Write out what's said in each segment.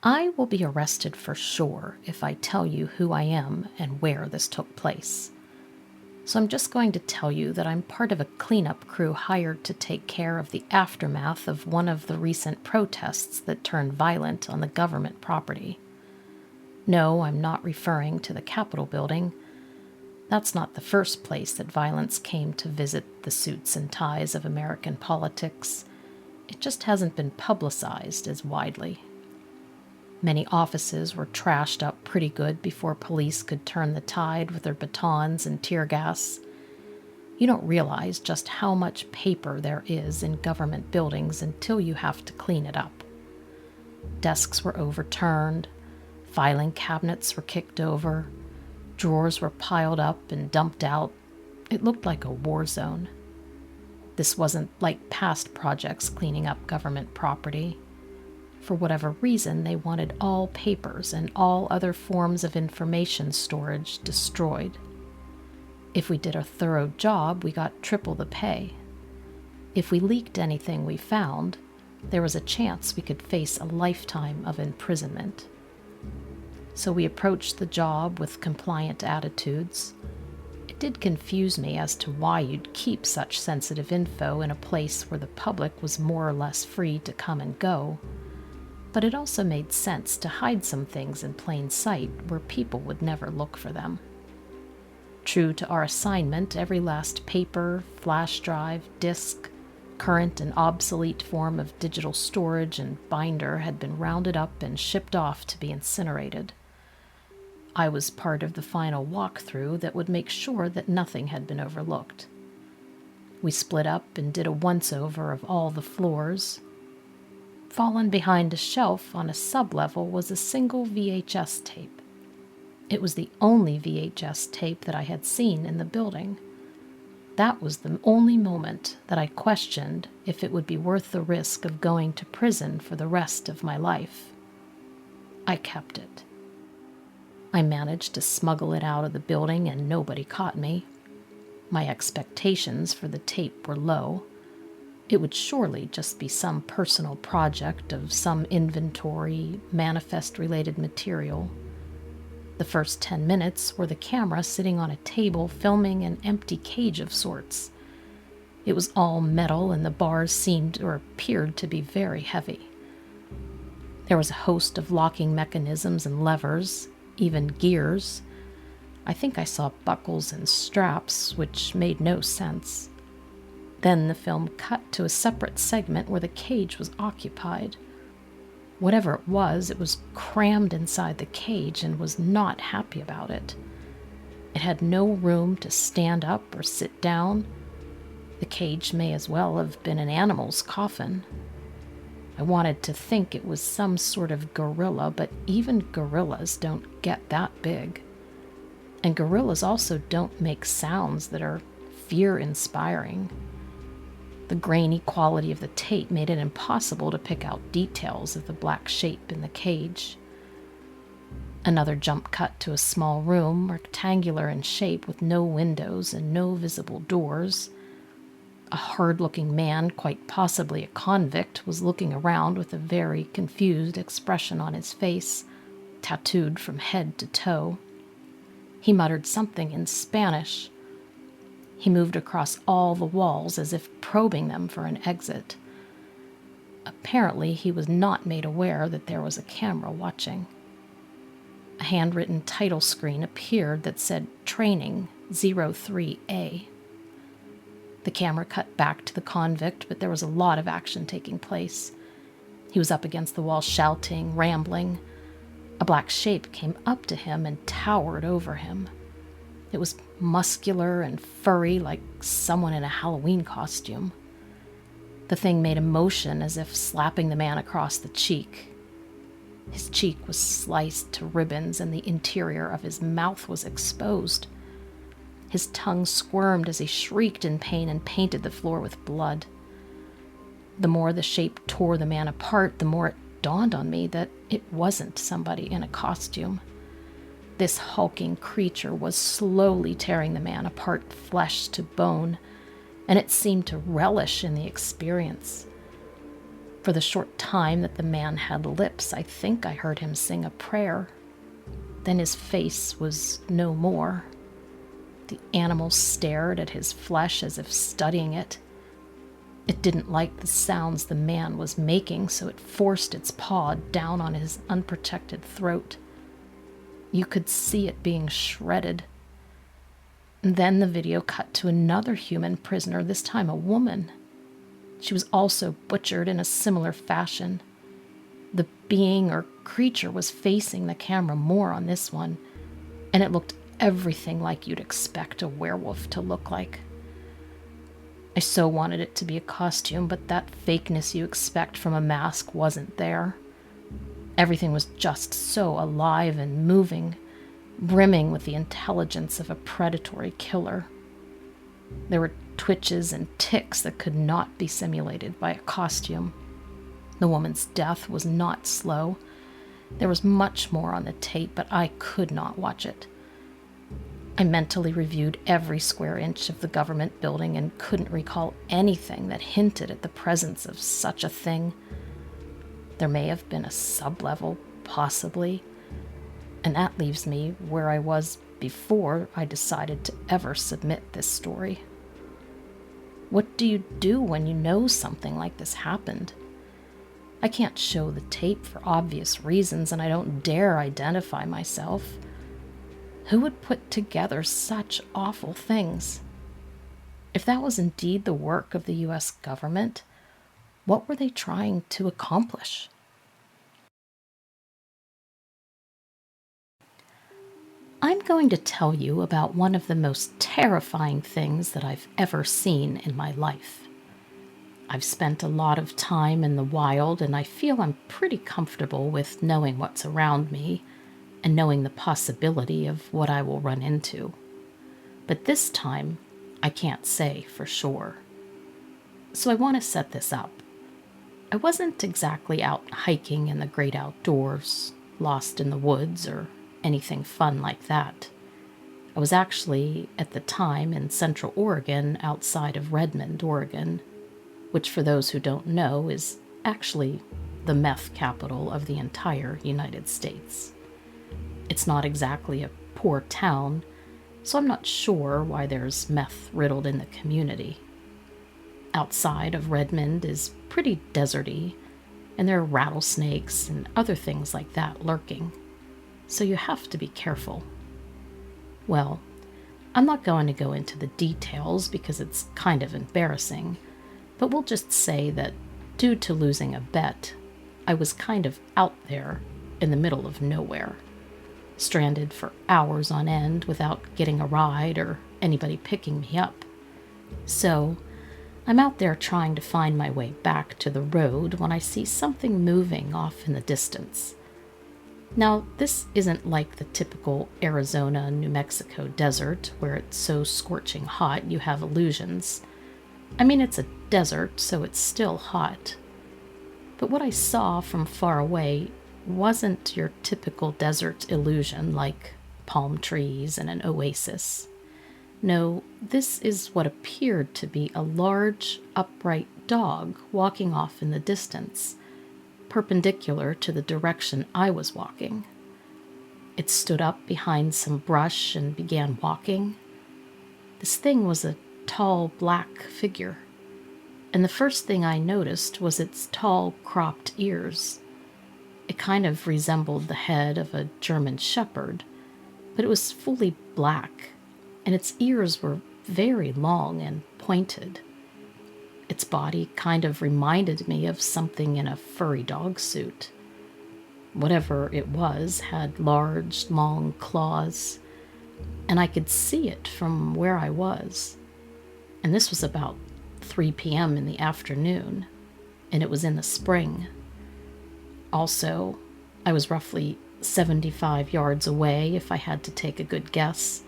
I will be arrested for sure if I tell you who I am and where this took place. So I'm just going to tell you that I'm part of a cleanup crew hired to take care of the aftermath of one of the recent protests that turned violent on the government property. No, I'm not referring to the Capitol building. That's not the first place that violence came to visit the suits and ties of American politics. It just hasn't been publicized as widely. Many offices were trashed up pretty good before police could turn the tide with their batons and tear gas. You don't realize just how much paper there is in government buildings until you have to clean it up. Desks were overturned, filing cabinets were kicked over, drawers were piled up and dumped out. It looked like a war zone. This wasn't like past projects cleaning up government property. For whatever reason, they wanted all papers and all other forms of information storage destroyed. If we did a thorough job, we got triple the pay. If we leaked anything we found, there was a chance we could face a lifetime of imprisonment. So we approached the job with compliant attitudes. It did confuse me as to why you'd keep such sensitive info in a place where the public was more or less free to come and go. But it also made sense to hide some things in plain sight where people would never look for them. True to our assignment, every last paper, flash drive, disk, current and obsolete form of digital storage and binder had been rounded up and shipped off to be incinerated. I was part of the final walkthrough that would make sure that nothing had been overlooked. We split up and did a once-over of all the floors. Fallen behind a shelf on a sub-level was a single VHS tape. It was the only VHS tape that I had seen in the building. That was the only moment that I questioned if it would be worth the risk of going to prison for the rest of my life. I kept it. I managed to smuggle it out of the building and nobody caught me. My expectations for the tape were low. It would surely just be some personal project of some inventory, manifest-related material. The first 10 minutes were the camera sitting on a table filming an empty cage of sorts. It was all metal and the bars seemed or appeared to be very heavy. There was a host of locking mechanisms and levers, even gears. I think I saw buckles and straps, which made no sense. Then the film cut to a separate segment where the cage was occupied. Whatever it was crammed inside the cage and was not happy about it. It had no room to stand up or sit down. The cage may as well have been an animal's coffin. I wanted to think it was some sort of gorilla, but even gorillas don't get that big. And gorillas also don't make sounds that are fear-inspiring. The grainy quality of the tape made it impossible to pick out details of the black shape in the cage. Another jump cut to a small room, rectangular in shape with no windows and no visible doors. A hard-looking man, quite possibly a convict, was looking around with a very confused expression on his face, tattooed from head to toe. He muttered something in Spanish. He moved across all the walls as if probing them for an exit. Apparently, he was not made aware that there was a camera watching. A handwritten title screen appeared that said Training 03A. The camera cut back to the convict, but there was a lot of action taking place. He was up against the wall shouting, rambling. A black shape came up to him and towered over him. It was muscular and furry like someone in a Halloween costume. The thing made a motion as if slapping the man across the cheek. His cheek was sliced to ribbons and the interior of his mouth was exposed. His tongue squirmed as he shrieked in pain and painted the floor with blood. The more the shape tore the man apart, the more it dawned on me that it wasn't somebody in a costume. This hulking creature was slowly tearing the man apart, flesh to bone, and it seemed to relish in the experience. For the short time that the man had lips, I think I heard him sing a prayer. Then his face was no more. The animal stared at his flesh as if studying it. It didn't like the sounds the man was making, so it forced its paw down on his unprotected throat. You could see it being shredded. And then the video cut to another human prisoner, this time a woman. She was also butchered in a similar fashion. The being or creature was facing the camera more on this one, and it looked everything like you'd expect a werewolf to look like. I so wanted it to be a costume, but that fakeness you expect from a mask wasn't there. Everything was just so alive and moving, brimming with the intelligence of a predatory killer. There were twitches and ticks that could not be simulated by a costume. The woman's death was not slow. There was much more on the tape, but I could not watch it. I mentally reviewed every square inch of the government building and couldn't recall anything that hinted at the presence of such a thing. There may have been a sublevel, possibly, and that leaves me where I was before I decided to ever submit this story. What do you do when you know something like this happened? I can't show the tape for obvious reasons, and I don't dare identify myself. Who would put together such awful things? If that was indeed the work of the U.S. government, what were they trying to accomplish? I'm going to tell you about one of the most terrifying things that I've ever seen in my life. I've spent a lot of time in the wild, and I feel I'm pretty comfortable with knowing what's around me and knowing the possibility of what I will run into. But this time, I can't say for sure. So I want to set this up. I wasn't exactly out hiking in the great outdoors, lost in the woods, or anything fun like that. I was actually, at the time, in Central Oregon, outside of Redmond, Oregon, which, for those who don't know, is actually the meth capital of the entire United States. It's not exactly a poor town, so I'm not sure why there's meth riddled in the community. Outside of Redmond is pretty deserty, and there are rattlesnakes and other things like that lurking, so you have to be careful. Well, I'm not going to go into the details because it's kind of embarrassing, but we'll just say that due to losing a bet, I was kind of out there in the middle of nowhere, stranded for hours on end without getting a ride or anybody picking me up. So I'm out there trying to find my way back to the road when I see something moving off in the distance. Now, this isn't like the typical Arizona, New Mexico desert where it's so scorching hot you have illusions. I mean, it's a desert, so it's still hot. But what I saw from far away wasn't your typical desert illusion like palm trees and an oasis. No, this is what appeared to be a large, upright dog walking off in the distance, perpendicular to the direction I was walking. It stood up behind some brush and began walking. This thing was a tall, black figure, and the first thing I noticed was its tall, cropped ears. It kind of resembled the head of a German shepherd, but it was fully black, and its ears were very long and pointed. Its body kind of reminded me of something in a furry dog suit. Whatever it was had large, long claws, and I could see it from where I was. And this was about 3 p.m. in the afternoon, and it was in the spring. Also, I was roughly 75 yards away if I had to take a good guess.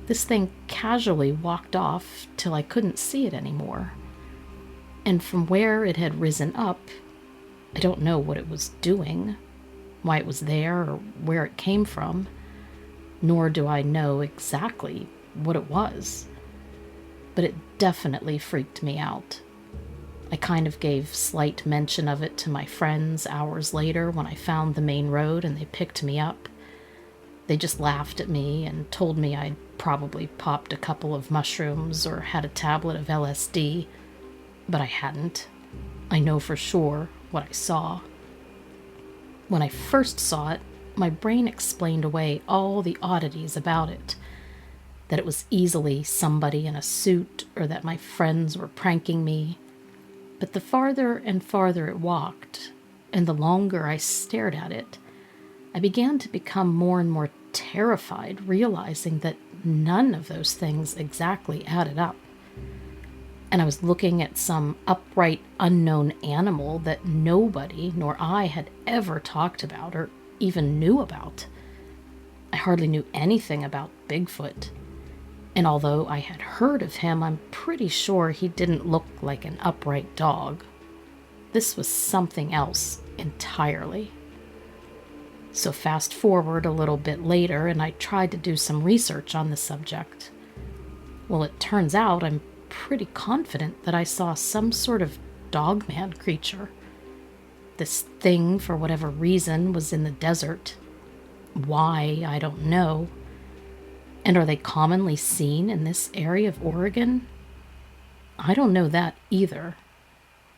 This thing casually walked off till I couldn't see it anymore. And from where it had risen up, I don't know what it was doing, why it was there, or where it came from, nor do I know exactly what it was. But it definitely freaked me out. I kind of gave slight mention of it to my friends hours later when I found the main road and they picked me up. They just laughed at me and told me I'd probably popped a couple of mushrooms or had a tablet of LSD, but I hadn't. I know for sure what I saw. When I first saw it, my brain explained away all the oddities about it. That it was easily somebody in a suit or that my friends were pranking me. But the farther and farther it walked, and the longer I stared at it, I began to become more and more terrified, realizing that none of those things exactly added up. And I was looking at some upright, unknown animal that nobody nor I had ever talked about or even knew about. I hardly knew anything about Bigfoot. And although I had heard of him, I'm pretty sure he didn't look like an upright dog. This was something else entirely. So fast forward a little bit later, and I tried to do some research on the subject. Well, it turns out I'm pretty confident that I saw some sort of dogman creature. This thing, for whatever reason, was in the desert. Why, I don't know. And are they commonly seen in this area of Oregon? I don't know that either,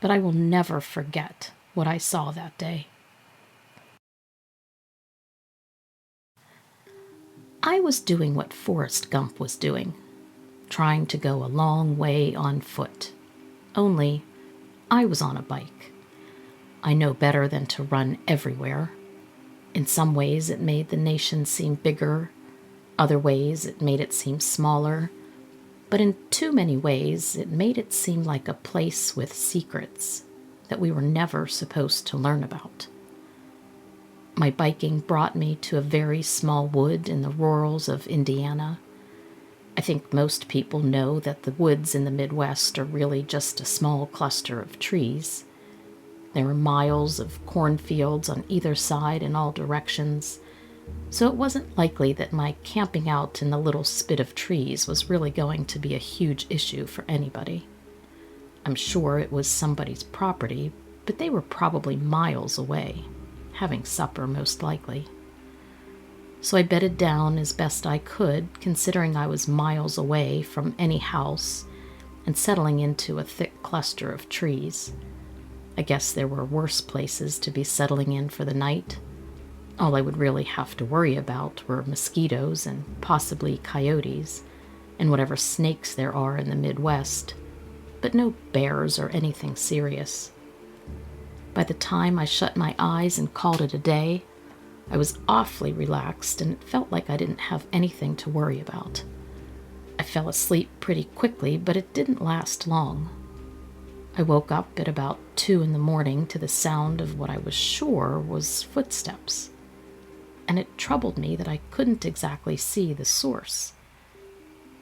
but I will never forget what I saw that day. I was doing what Forrest Gump was doing, trying to go a long way on foot. Only, I was on a bike. I know better than to run everywhere. In some ways, it made the nation seem bigger. Other ways, it made it seem smaller. But in too many ways, it made it seem like a place with secrets that we were never supposed to learn about. My biking brought me to a very small wood in the rurals of Indiana. I think most people know that the woods in the Midwest are really just a small cluster of trees. There were miles of cornfields on either side in all directions, so it wasn't likely that my camping out in the little spit of trees was really going to be a huge issue for anybody. I'm sure it was somebody's property, but they were probably miles away, having supper most likely. So I bedded down as best I could, considering I was miles away from any house and settling into a thick cluster of trees. I guess there were worse places to be settling in for the night. All I would really have to worry about were mosquitoes and possibly coyotes and whatever snakes there are in the Midwest, but no bears or anything serious. By the time I shut my eyes and called it a day, I was awfully relaxed and it felt like I didn't have anything to worry about. I fell asleep pretty quickly, but it didn't last long. I woke up at about 2 a.m. to the sound of what I was sure was footsteps. And it troubled me that I couldn't exactly see the source.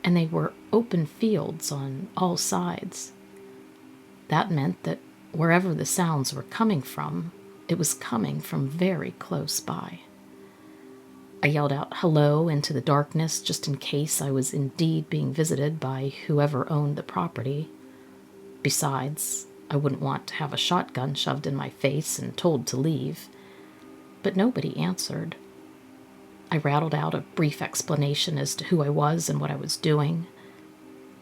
And they were open fields on all sides. That meant that wherever the sounds were coming from, it was coming from very close by. I yelled out hello into the darkness just in case I was indeed being visited by whoever owned the property. Besides, I wouldn't want to have a shotgun shoved in my face and told to leave. But nobody answered. I rattled out a brief explanation as to who I was and what I was doing.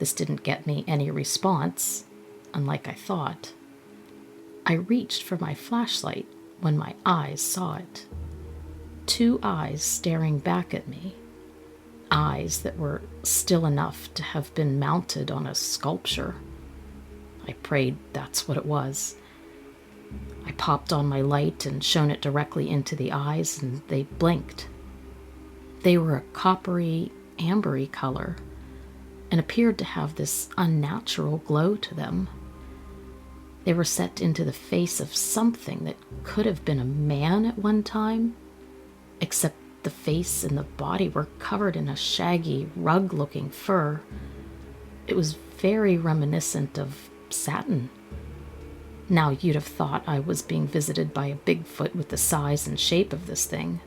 This didn't get me any response, unlike I thought. I reached for my flashlight when my eyes saw it. 2 eyes staring back at me. Eyes that were still enough to have been mounted on a sculpture. I prayed that's what it was. I popped on my light and shone it directly into the eyes, and they blinked. They were a coppery, ambery color, and appeared to have this unnatural glow to them. They were set into the face of something that could have been a man at one time, except the face and the body were covered in a shaggy, rug-looking fur. It was very reminiscent of satin. Now you'd have thought I was being visited by a Bigfoot with the size and shape of this thing.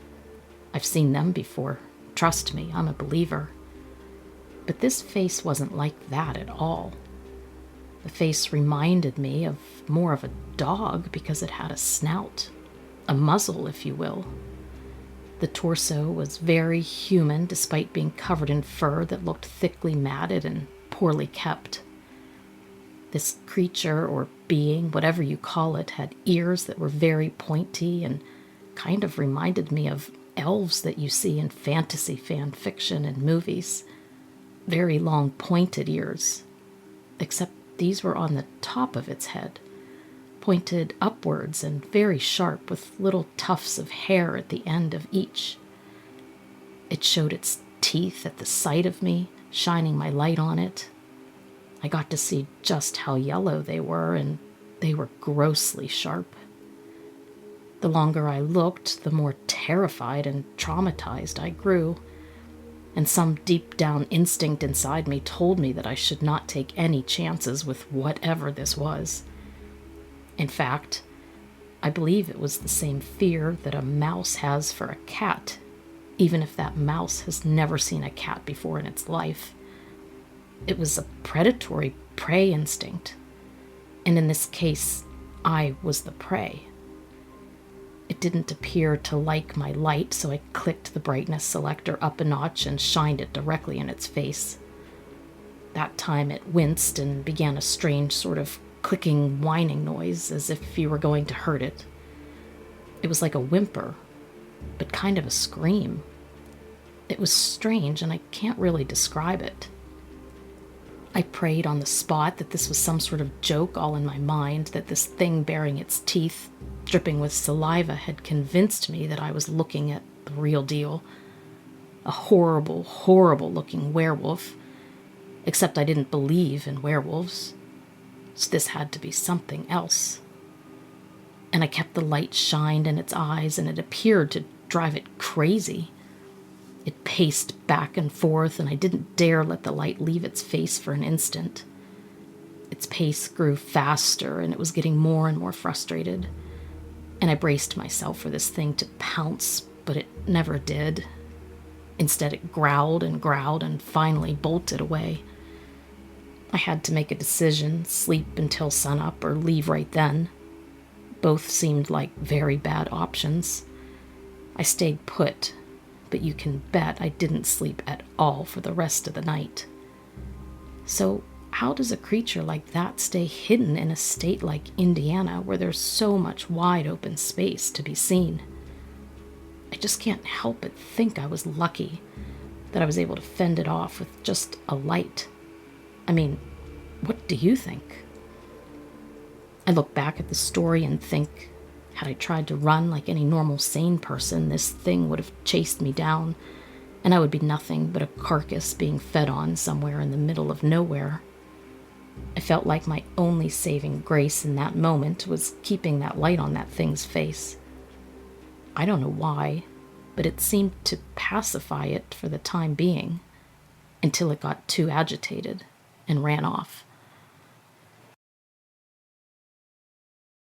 I've seen them before. Trust me, I'm a believer. But this face wasn't like that at all. The face reminded me of more of a dog because it had a snout, a muzzle, if you will. The torso was very human despite being covered in fur that looked thickly matted and poorly kept. This creature or being, whatever you call it, had ears that were very pointy and kind of reminded me of elves that you see in fantasy fan fiction and movies. Very long pointed ears, except these were on the top of its head, pointed upwards and very sharp with little tufts of hair at the end of each. It showed its teeth at the sight of me, shining my light on it. I got to see just how yellow they were, and they were grossly sharp. The longer I looked, the more terrified and traumatized I grew, and some deep down instinct inside me told me that I should not take any chances with whatever this was. In fact, I believe it was the same fear that a mouse has for a cat, even if that mouse has never seen a cat before in its life. It was a predatory prey instinct, and in this case, I was the prey. It didn't appear to like my light, so I clicked the brightness selector up a notch and shined it directly in its face. That time it winced and began a strange sort of clicking, whining noise, as if you were going to hurt it. It was like a whimper, but kind of a scream. It was strange, and I can't really describe it. I prayed on the spot that this was some sort of joke all in my mind, that this thing bearing its teeth, dripping with saliva, had convinced me that I was looking at the real deal. A horrible, horrible looking werewolf. Except I didn't believe in werewolves. So this had to be something else. And I kept the light shined in its eyes, and it appeared to drive it crazy. It paced back and forth, and I didn't dare let the light leave its face for an instant. Its pace grew faster, and it was getting more and more frustrated. And I braced myself for this thing to pounce, but it never did. Instead, it growled and finally bolted away. I had to make a decision, sleep until sunup or leave right then. Both seemed like very bad options. I stayed put, but you can bet I didn't sleep at all for the rest of the night. So how does a creature like that stay hidden in a state like Indiana, where there's so much wide open space to be seen? I just can't help but think I was lucky that I was able to fend it off with just a light. I mean, what do you think? I look back at the story and think, had I tried to run like any normal sane person, this thing would have chased me down, and I would be nothing but a carcass being fed on somewhere in the middle of nowhere. I felt like my only saving grace in that moment was keeping that light on that thing's face. I don't know why, but it seemed to pacify it for the time being, until it got too agitated and ran off.